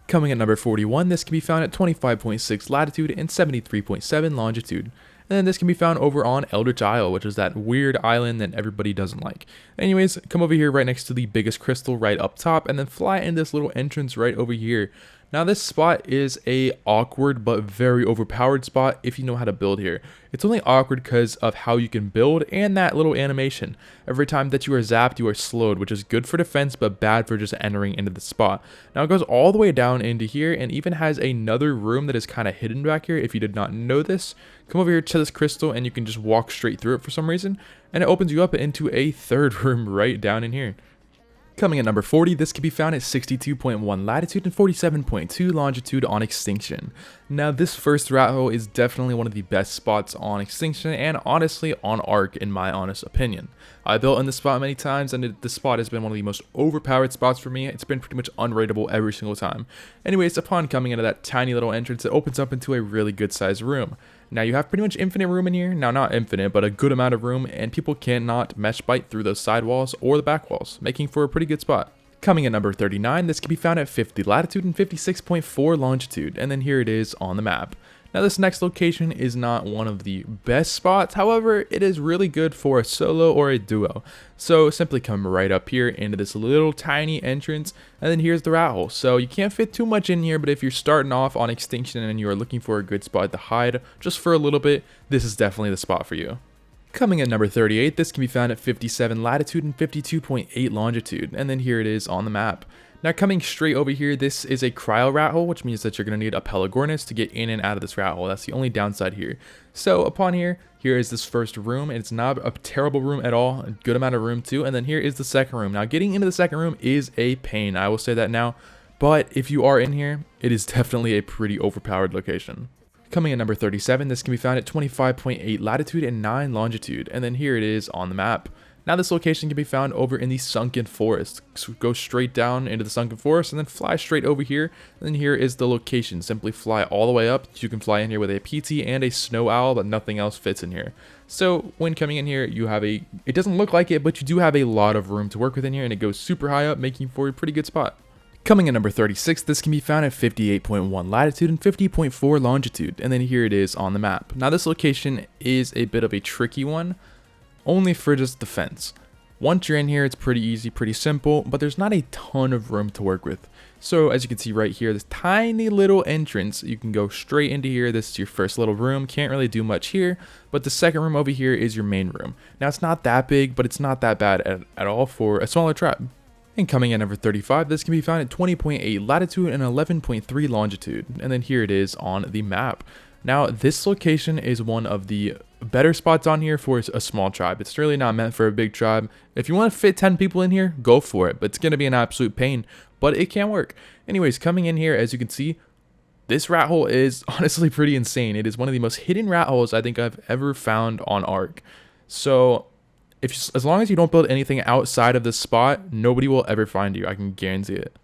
Coming at number 41, this can be found at 25.6 latitude and 73.7 longitude. And then this can be found over on Eldritch Isle, which is that weird island that everybody doesn't like. Anyways, come over here right next to the biggest crystal right up top, and then fly in this little entrance right over here. Now this spot is a awkward but very overpowered spot if you know how to build here. It's only awkward because of how you can build and that little animation. Every time that you are zapped, you are slowed, which is good for defense but bad for just entering into the spot. Now it goes all the way down into here and even has another room that is kind of hidden back here if you did not know this. Come over here to this crystal and you can just walk straight through it for some reason, and it opens you up into a third room right down in here. Coming at number 40, this can be found at 62.1 latitude and 47.2 longitude on Extinction. Now this first rat hole is definitely one of the best spots on Extinction and honestly on ARK in my honest opinion. I built in this spot many times, and this spot has been one of the most overpowered spots for me. It's been pretty much unrateable every single time. Anyways, upon coming into that tiny little entrance, it opens up into a really good sized room. Now you have pretty much infinite room in here. Now not infinite, but a good amount of room, and people cannot mesh bite through those side walls or the back walls, making for a pretty good spot. Coming at number 39, this can be found at 50 latitude and 56.4 longitude, and then here it is on the map. Now this next location is not one of the best spots, however, it is really good for a solo or a duo. So simply come right up here into this little tiny entrance, and then here's the rat hole. So you can't fit too much in here, but if you're starting off on Extinction and you are looking for a good spot to hide just for a little bit, this is definitely the spot for you. Coming at number 38, this can be found at 57 latitude and 52.8 longitude, and then here it is on the map. Now coming straight over here, this is a cryo rat hole, which means that you're going to need a Pelagornis to get in and out of this rat hole. That's the only downside here. So upon here is this first room, and it's not a terrible room at all, a good amount of room too, and then here is the second room. Now getting into the second room is a pain, I will say that now, but if you are in here, it is definitely a pretty overpowered location. Coming at number 37, this can be found at 25.8 latitude and 9 longitude, and then here it is on the map. Now this location can be found over in the sunken forest. So go straight down into the sunken forest and then fly straight over here, and then here is the location. Simply fly all the way up. You can fly in here with a PT and a snow owl, but nothing else fits in here. So when coming in here, you have it doesn't look like it, but you do have a lot of room to work with in here, and it goes super high up, making for a pretty good spot. Coming at number 36, this can be found at 58.1 latitude and 50.4 longitude, and then here it is on the map. Now this location is a bit of a tricky one, only for just defense. Once you're in here, it's pretty easy, pretty simple, but there's not a ton of room to work with. So as you can see right here, this tiny little entrance, you can go straight into here. This is your first little room, can't really do much here, but the second room over here is your main room. Now it's not that big, but it's not that bad at all for a smaller tribe. And coming at number 35, this can be found at 20.8 latitude and 11.3 longitude, and then here it is on the map. Now this location is one of the better spots on here for a small tribe. It's really not meant for a big tribe. If you want to fit 10 people in here, go for it, but it's going to be an absolute pain, but it can work. Anyways, coming in here, as you can see, this rat hole is honestly pretty insane. It is one of the most hidden rat holes I think I've ever found on ARK. So as long as you don't build anything outside of this spot, nobody will ever find you. I can guarantee it.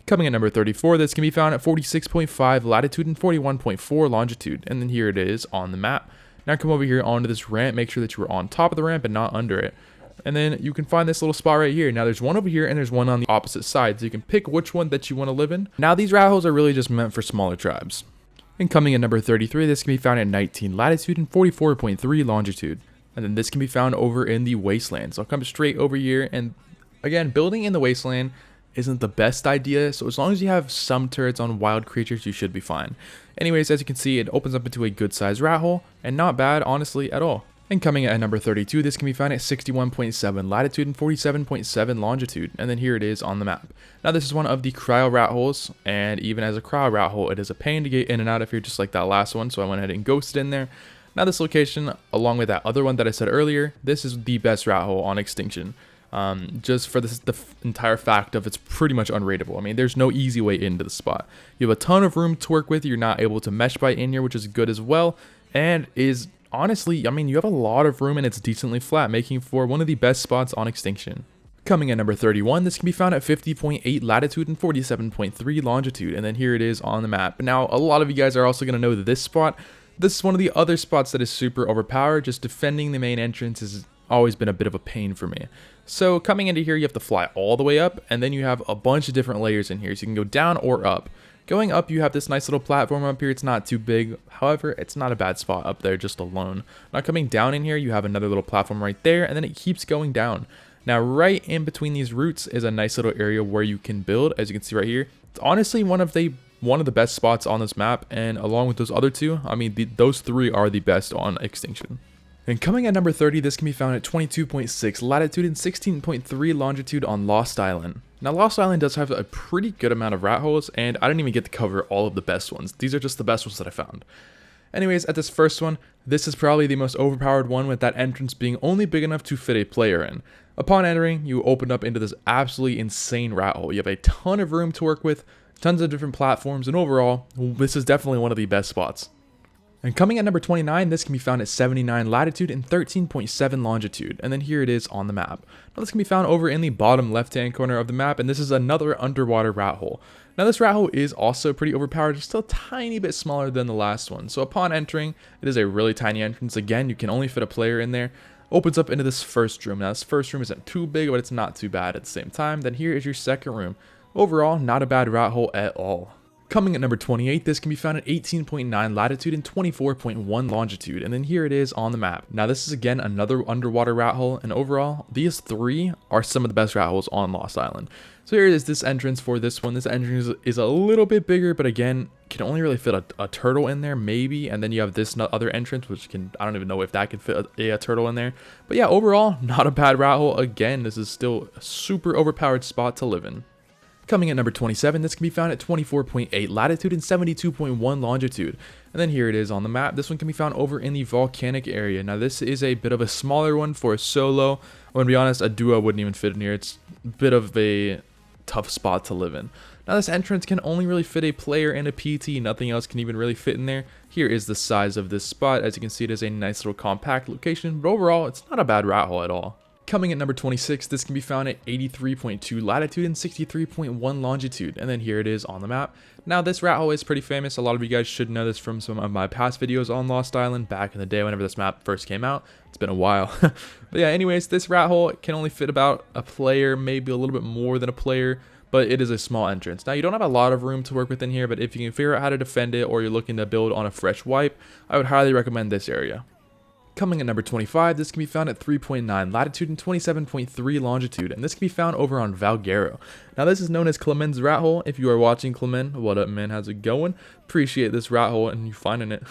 Coming at number 34, this can be found at 46.5 latitude and 41.4 longitude, and then here it is on the map. Now come over here onto this ramp, make sure that you are on top of the ramp and not under it. And then you can find this little spot right here. Now there's one over here and there's one on the opposite side, so you can pick which one that you want to live in. Now these rat holes are really just meant for smaller tribes. And coming at number 33, this can be found at 19 latitude and 44.3 longitude. And then this can be found over in the wasteland. So I'll come straight over here, and again, building in the wasteland isn't the best idea, so as long as you have some turrets on wild creatures, you should be fine. Anyways, as you can see, it opens up into a good sized rat hole, and not bad honestly at all. And coming at number 32, this can be found at 61.7 latitude and 47.7 longitude, and then here it is on the map. Now this is one of the cryo rat holes, and even as a cryo rat hole, it is a pain to get in and out of here just like that last one, so I went ahead and ghosted in there. Now this location, along with that other one that I said earlier, this is the best rat hole on Extinction. Just for the entire fact of it's pretty much unrateable. I mean, there's no easy way into the spot. You have a ton of room to work with. You're not able to mesh bite in here, which is good as well, and is honestly, I mean, you have a lot of room and it's decently flat, making for one of the best spots on Extinction. Coming at number 31, this can be found at 50.8 latitude and 47.3 longitude, and then here it is on the map. Now, a lot of you guys are also going to know this spot. This is one of the other spots that is super overpowered. Just defending the main entrance has always been a bit of a pain for me. So coming into here, you have to fly all the way up, and then you have a bunch of different layers in here, so you can go down or up. Going up, you have this nice little platform up here. It's not too big, however, it's not a bad spot up there just alone. Now coming down in here, you have another little platform right there, and then it keeps going down. Now right in between these roots is a nice little area where you can build, as you can see right here. It's honestly one of the best spots on this map, and along with those other two, I mean, those three are the best on Extinction. And coming at number 30, this can be found at 22.6 latitude and 16.3 longitude on Lost Island. Now Lost Island does have a pretty good amount of rat holes, and I didn't even get to cover all of the best ones. These are just the best ones that I found. Anyways, at this first one, this is probably the most overpowered one, with that entrance being only big enough to fit a player in. Upon entering, you open up into this absolutely insane rat hole. You have a ton of room to work with, tons of different platforms, and overall, this is definitely one of the best spots. And coming at number 29, this can be found at 79 latitude and 13.7 longitude, and then here it is on the map. Now this can be found over in the bottom left hand corner of the map, and this is another underwater rat hole. Now this rat hole is also pretty overpowered, just a tiny bit smaller than the last one. So upon entering, it is a really tiny entrance. Again, you can only fit a player in there. Opens up into this first room. Now this first room isn't too big, but it's not too bad at the same time. Then here is your second room. Overall, not a bad rat hole at all. Coming at number 28, this can be found at 18.9 latitude and 24.1 longitude, and then here it is on the map. Now this is again another underwater rat hole, and overall, these three are some of the best rat holes on Lost Island. So here is this entrance for this one. This entrance is a little bit bigger, but again, can only really fit a turtle in there, maybe, and then you have this other entrance, which can, I don't even know if that could fit a turtle in there. But yeah, overall, not a bad rat hole. Again, this is still a super overpowered spot to live in. Coming at number 27, this can be found at 24.8 latitude and 72.1 longitude. And then here it is on the map. This one can be found over in the volcanic area. Now this is a bit of a smaller one for a solo. I'm going to be honest, a duo wouldn't even fit in here. It's a bit of a tough spot to live in. Now this entrance can only really fit a player and a PT. Nothing else can even really fit in there. Here is the size of this spot. As you can see, it is a nice little compact location. But overall, it's not a bad rat hole at all. Coming at number 26, this can be found at 83.2 latitude and 63.1 longitude, and then here it is on the map. Now this rat hole is pretty famous. A lot of you guys should know this from some of my past videos on Lost Island back in the day whenever this map first came out. It's been a while. But yeah, anyways, this rat hole can only fit about a player, maybe a little bit more than a player, but it is a small entrance. Now you don't have a lot of room to work with in here, but if you can figure out how to defend it or you're looking to build on a fresh wipe, I would highly recommend this area. Coming at number 25, this can be found at 3.9 latitude and 27.3 longitude, and this can be found over on Valguero. Now this is known as Clemen's rat hole. If you are watching, Clement, what up man, how's it going? Appreciate this rat hole and you finding it.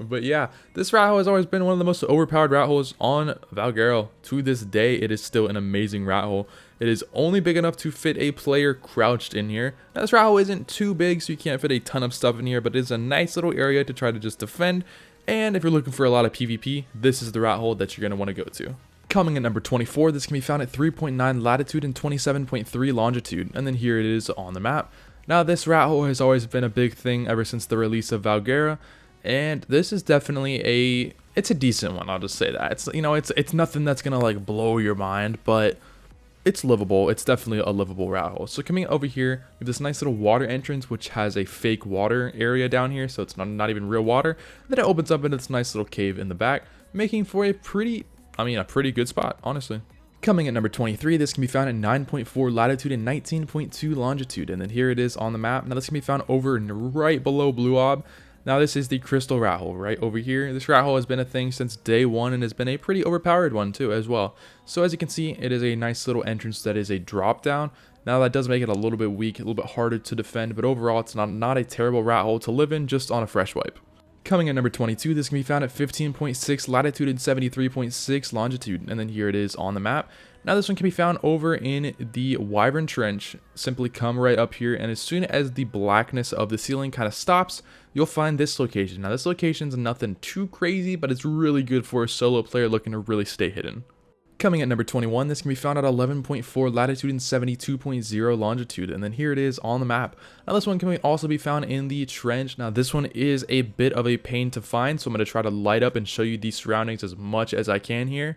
But yeah, this rat hole has always been one of the most overpowered rat holes on Valguero. To this day, it is still an amazing rat hole. It is only big enough to fit a player crouched in here. Now this rat hole isn't too big, so you can't fit a ton of stuff in here, but it is a nice little area to try to just defend. And if you're looking for a lot of PvP, this is the rat hole that you're going to want to go to. Coming at number 24, this can be found at 3.9 latitude and 27.3 longitude, and then here it is on the map. Now this rat hole has always been a big thing ever since the release of Valguera, and this is definitely it's a decent one, I'll just say that. It's, you know, it's nothing that's going to like blow your mind, but it's livable. It's definitely a livable rat hole. So coming over here, we have this nice little water entrance, which has a fake water area down here, so it's not even real water. Then it opens up into this nice little cave in the back, making for a pretty good spot, honestly. Coming at number 23, this can be found at 9.4 latitude and 19.2 longitude, and then here it is on the map. Now this can be found over and right below Blue Ob. Now this is the crystal rat hole right over here. This rat hole has been a thing since day one and has been a pretty overpowered one too as well. So as you can see, it is a nice little entrance that is a drop down. Now that does make it a little bit weak, a little bit harder to defend, but overall it's not a terrible rat hole to live in just on a fresh wipe. Coming at number 22, this can be found at 15.6 latitude and 73.6 longitude, and then here it is on the map. Now this one can be found over in the Wyvern Trench. Simply come right up here, and as soon as the blackness of the ceiling kind of stops, you'll find this location. Now this location's nothing too crazy, but it's really good for a solo player looking to really stay hidden. Coming at number 21, this can be found at 11.4 latitude and 72.0 longitude, and then here it is on the map. Now this one can also be found in the trench. Now this one is a bit of a pain to find, so I'm going to try to light up and show you these surroundings as much as I can here.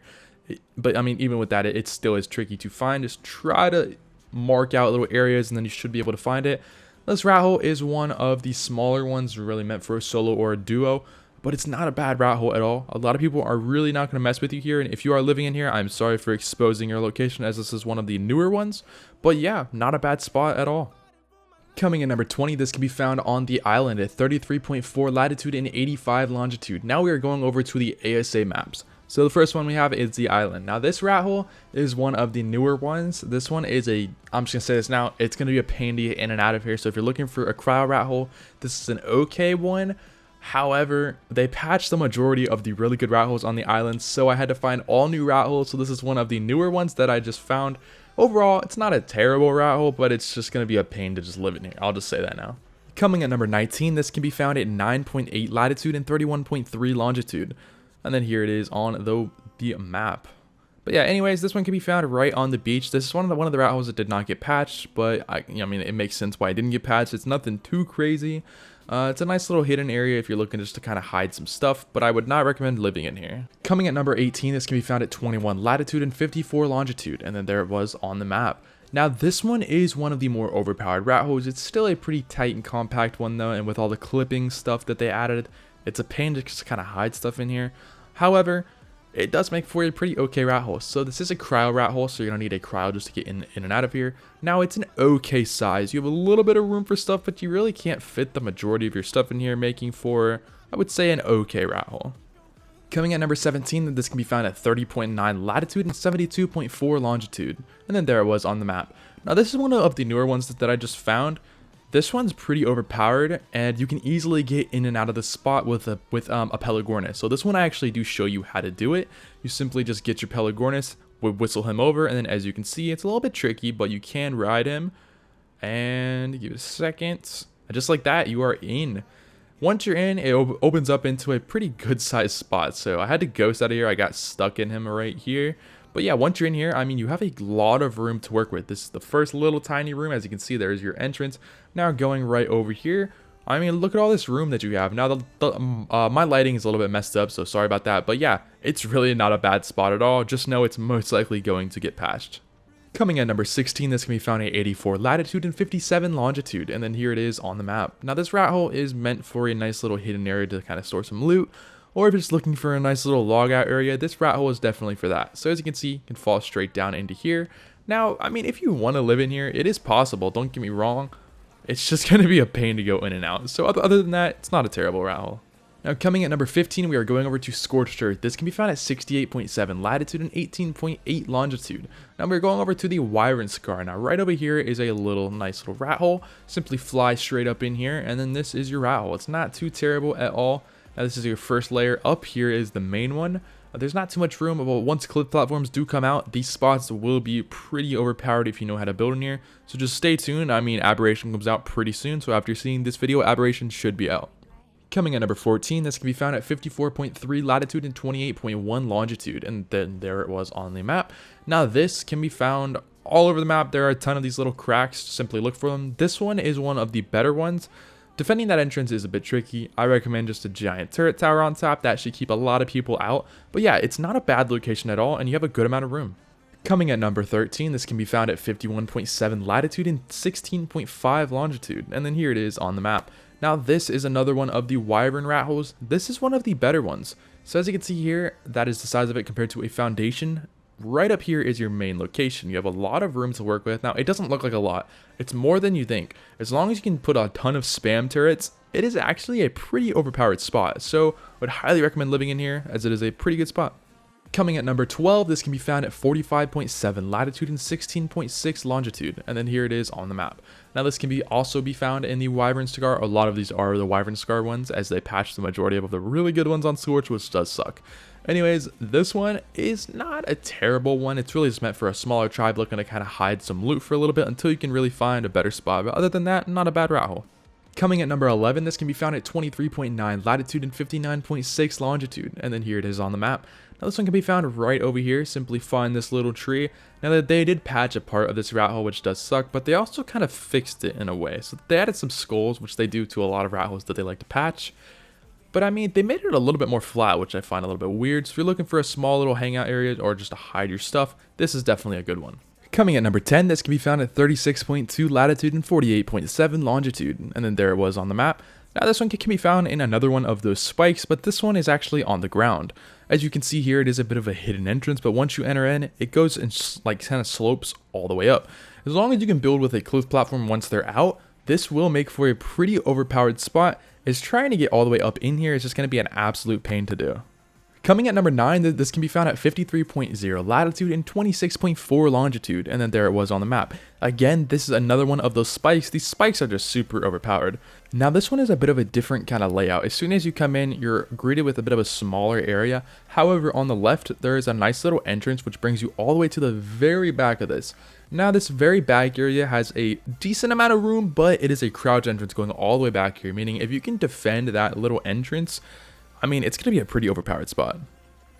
But I mean, even with that, it still is tricky to find. Just try to mark out little areas and then you should be able to find it. This rat hole is one of the smaller ones, really meant for a solo or a duo, but it's not a bad rat hole at all. A lot of people are really not going to mess with you here, and if you are living in here, I'm sorry for exposing your location, as this is one of the newer ones. But yeah, not a bad spot at all. Coming in number 20, this can be found on the island at 33.4 latitude and 85 longitude. Now we are going over to the ASA maps. So the first one we have is the island. Now this rat hole is one of the newer ones. This one is I'm just gonna say this now, it's gonna be a pain to get in and out of here. So if you're looking for a cryo rat hole, this is an okay one. However, they patched the majority of the really good rat holes on the island, so I had to find all new rat holes. So this is one of the newer ones that I just found. Overall, it's not a terrible rat hole, but it's just gonna be a pain to just live in here. I'll just say that now. Coming at number 19, this can be found at 9.8 latitude and 31.3 longitude. And then here it is on the map. But yeah, anyways, this one can be found right on the beach. This is one of the rat holes that did not get patched, but I mean, it makes sense why it didn't get patched. It's nothing too crazy. It's a nice little hidden area if you're looking just to kind of hide some stuff, but I would not recommend living in here. Coming at number 18, this can be found at 21 latitude and 54 longitude, and then there it was on the map. Now this one is one of the more overpowered rat holes. It's still a pretty tight and compact one though, and with all the clipping stuff that they added, it's a pain to just kind of hide stuff in here. However, it does make for a pretty okay rat hole. So this is a cryo rat hole, so you're gonna need a cryo just to get in and out of here. Now it's an okay size. You have a little bit of room for stuff, but you really can't fit the majority of your stuff in here, making for, I would say, an okay rat hole. Coming at number 17, this can be found at 30.9 latitude and 72.4 longitude, and then there it was on the map. Now this is one of the newer ones that I just found. This one's pretty overpowered, and you can easily get in and out of the spot with a Pelagornis. So this one I actually do show you how to do it. You simply just get your Pelagornis, whistle him over, and then as you can see, it's a little bit tricky, but you can ride him. And give it a second. Just like that, you are in. Once you're in, it opens up into a pretty good sized spot. So I had to ghost out of here. I got stuck in him right here. But yeah, once you're in here, I mean, you have a lot of room to work with. This is the first little tiny room. As you can see, there's your entrance. Now going right over here, I mean, look at all this room that you have. Now, my lighting is a little bit messed up, so sorry about that. But yeah, it's really not a bad spot at all. Just know it's most likely going to get patched. Coming at number 16, this can be found at 84 latitude and 57 longitude, and then here it is on the map. Now this rat hole is meant for a nice little hidden area to kind of store some loot, or if you're just looking for a nice little log out area, this rat hole is definitely for that. So as you can see, you can fall straight down into here. Now, I mean, if you want to live in here, it is possible, don't get me wrong. It's just going to be a pain to go in and out. So other than that, it's not a terrible rat hole. Now coming at number 15, we are going over to Scorched Earth. This can be found at 68.7 latitude and 18.8 longitude. Now we're going over to the Wyvern Scar. Now right over here is a nice little rat hole. Simply fly straight up in here, and then this is your rat hole. It's not too terrible at all. Now this is your first layer. Up here is the main one. There's not too much room, but once cliff platforms do come out, these spots will be pretty overpowered if you know how to build in here. So just stay tuned. I mean, Aberration comes out pretty soon, so after seeing this video, Aberration should be out. Coming at number 14, this can be found at 54.3 latitude and 28.1 longitude, and then there it was on the map. Now this can be found all over the map. There are a ton of these little cracks, simply look for them. This one is one of the better ones. Defending that entrance is a bit tricky. I recommend just a giant turret tower on top. That should keep a lot of people out. But yeah, it's not a bad location at all, and you have a good amount of room. Coming at number 13, this can be found at 51.7 latitude and 16.5 longitude, and then here it is on the map. Now this is another one of the Wyvern rat holes. This is one of the better ones. So as you can see here, that is the size of it compared to a foundation. Right up here is your main location. You have a lot of room to work with. Now it doesn't look like a lot. It's more than you think. As long as you can put a ton of spam turrets, it is actually a pretty overpowered spot. So I would highly recommend living in here, as it is a pretty good spot. Coming at number 12, this can be found at 45.7 latitude and 16.6 longitude, and then here it is on the map. Now this can also be found in the Wyvern Scar. A lot of these are the Wyvern Scar ones, as they patched the majority of the really good ones on Scorch, which does suck. Anyways, this one is not a terrible one. It's really just meant for a smaller tribe looking to kind of hide some loot for a little bit until you can really find a better spot. But other than that, not a bad rat hole. Coming at number 11, this can be found at 23.9 latitude and 59.6 longitude, and then here it is on the map. Now this one can be found right over here. Simply find this little tree. Now that they did patch a part of this rat hole, which does suck, but they also kind of fixed it in a way. So they added some skulls, which they do to a lot of rat holes that they like to patch. But I mean, they made it a little bit more flat, which I find a little bit weird. So if you're looking for a small little hangout area or just to hide your stuff, this is definitely a good one. Coming at number 10, this can be found at 36.2 latitude and 48.7 longitude, and then there it was on the map. Now this one can be found in another one of those spikes, but this one is actually on the ground. As you can see here, it is a bit of a hidden entrance, but once you enter in, it goes and kind of slopes all the way up. As long as you can build with a cliff platform once they're out, this will make for a pretty overpowered spot, as trying to get all the way up in here is just going to be an absolute pain to do. Coming at number 9, this can be found at 53.0 latitude and 26.4 longitude, and then there it was on the map. Again, this is another one of those spikes. These spikes are just super overpowered. Now this one is a bit of a different kind of layout. As soon as you come in, you're greeted with a bit of a smaller area. However, on the left, there is a nice little entrance which brings you all the way to the very back of this. Now this very back area has a decent amount of room, but it is a crouch entrance going all the way back here, meaning if you can defend that little entrance, I mean, it's going to be a pretty overpowered spot.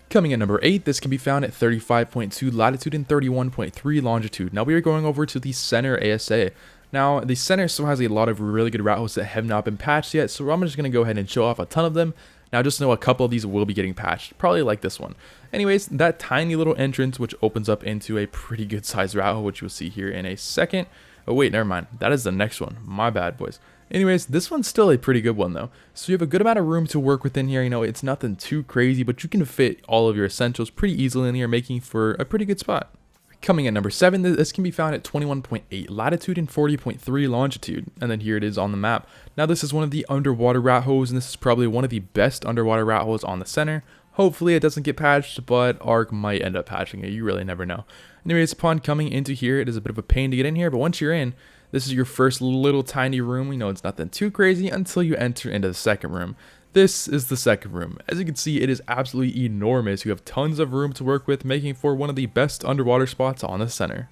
Coming at number 8, this can be found at 35.2 latitude and 31.3 longitude. Now we are going over to the Center ASA. Now, the center still has a lot of really good rat holes that have not been patched yet, so I'm just going to go ahead and show off a ton of them. Now, just know a couple of these will be getting patched, probably like this one. Anyways, that tiny little entrance, which opens up into a pretty good sized rat hole, which you'll see here in a second. Oh wait, never mind. That is the next one. My bad, boys. Anyways, this one's still a pretty good one though. So you have a good amount of room to work within here. You know, it's nothing too crazy, but you can fit all of your essentials pretty easily in here, making for a pretty good spot. Coming at number 7, this can be found at 21.8 latitude and 40.3 longitude, and then here it is on the map. Now this is one of the underwater rat holes, and this is probably one of the best underwater rat holes on the center. Hopefully it doesn't get patched, but ARK might end up patching it, you really never know. Anyways, upon coming into here, it is a bit of a pain to get in here, but once you're in, this is your first little tiny room. You know, it's nothing too crazy until you enter into the second room. This is the second room. As you can see, it is absolutely enormous. You have tons of room to work with, making for one of the best underwater spots on the center.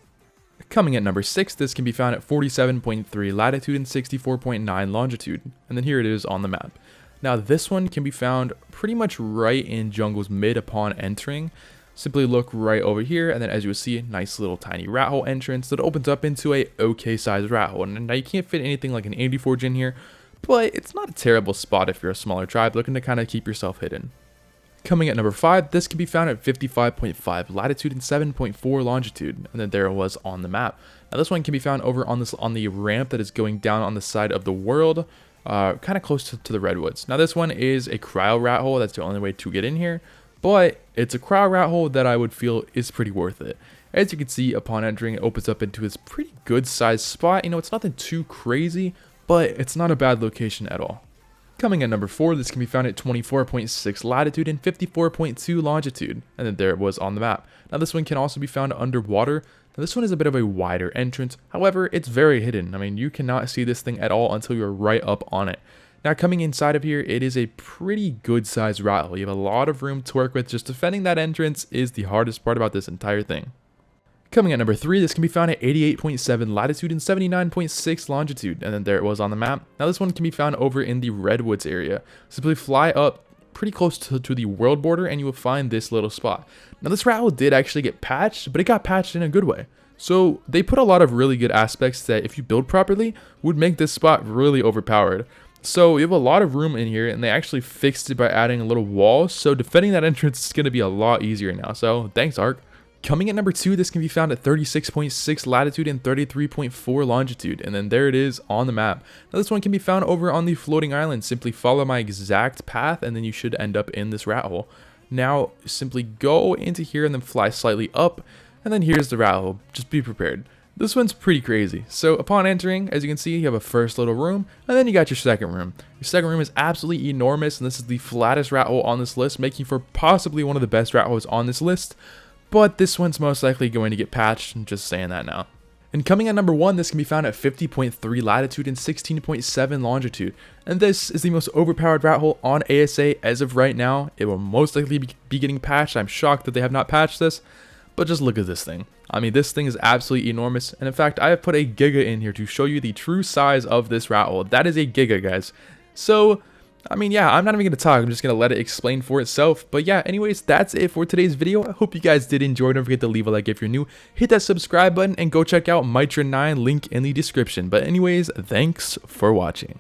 Coming at number 6, this can be found at 47.3 latitude and 64.9 longitude, and then here it is on the map. Now this one can be found pretty much right in jungle's mid upon entering. Simply look right over here, and then as you will see, nice little tiny rat hole entrance that opens up into a okay sized rat hole. And now you can't fit anything like an Andy Forge in here, but it's not a terrible spot if you're a smaller tribe looking to kind of keep yourself hidden. Coming at number 5, this can be found at 55.5 latitude and 7.4 longitude, and then there it was on the map. Now this one can be found over on the ramp that is going down on the side of the world, kind of close to the redwoods. Now this one is a cryo rat hole. That's the only way to get in here, but it's a cryo rat hole that I would feel is pretty worth it. As you can see, upon entering, it opens up into this pretty good sized spot. You know, it's nothing too crazy, but it's not a bad location at all. Coming at number 4, this can be found at 24.6 latitude and 54.2 longitude, and then there it was on the map. Now this one can also be found underwater. Now this one is a bit of a wider entrance, however, it's very hidden. I mean, you cannot see this thing at all until you're right up on it. Now coming inside of here, it is a pretty good sized rat hole. You have a lot of room to work with. Just defending that entrance is the hardest part about this entire thing. Coming at number 3, this can be found at 88.7 latitude and 79.6 longitude, and then there it was on the map. Now this one can be found over in the redwoods area. Simply fly up pretty close to the world border and you will find this little spot. Now this rat hole did actually get patched, but it got patched in a good way. So they put a lot of really good aspects that if you build properly would make this spot really overpowered. So you have a lot of room in here, and they actually fixed it by adding a little wall, so defending that entrance is going to be a lot easier now. So thanks, ARK. Coming at number 2, this can be found at 36.6 latitude and 33.4 longitude, and then there it is on the map. Now this one can be found over on the floating island. Simply follow my exact path and then you should end up in this rat hole. Now simply go into here and then fly slightly up, and then here's the rat hole. Just be prepared. This one's pretty crazy. So upon entering, as you can see, you have a first little room, and then you got your second room. Your second room is absolutely enormous, and this is the flattest rat hole on this list, making for possibly one of the best rat holes on this list. But this one's most likely going to get patched, I'm just saying that now. And coming at number 1, this can be found at 50.3 latitude and 16.7 longitude. And this is the most overpowered rat hole on ASA as of right now. It will most likely be getting patched. I'm shocked that they have not patched this. But just look at this thing. I mean, this thing is absolutely enormous. And in fact, I have put a giga in here to show you the true size of this rat hole. That is a giga, guys. So, I mean, yeah, I'm not even going to talk. I'm just going to let it explain for itself. But yeah, anyways, that's it for today's video. I hope you guys did enjoy. Don't forget to leave a like if you're new. Hit that subscribe button and go check out Mitra9, link in the description. But anyways, thanks for watching.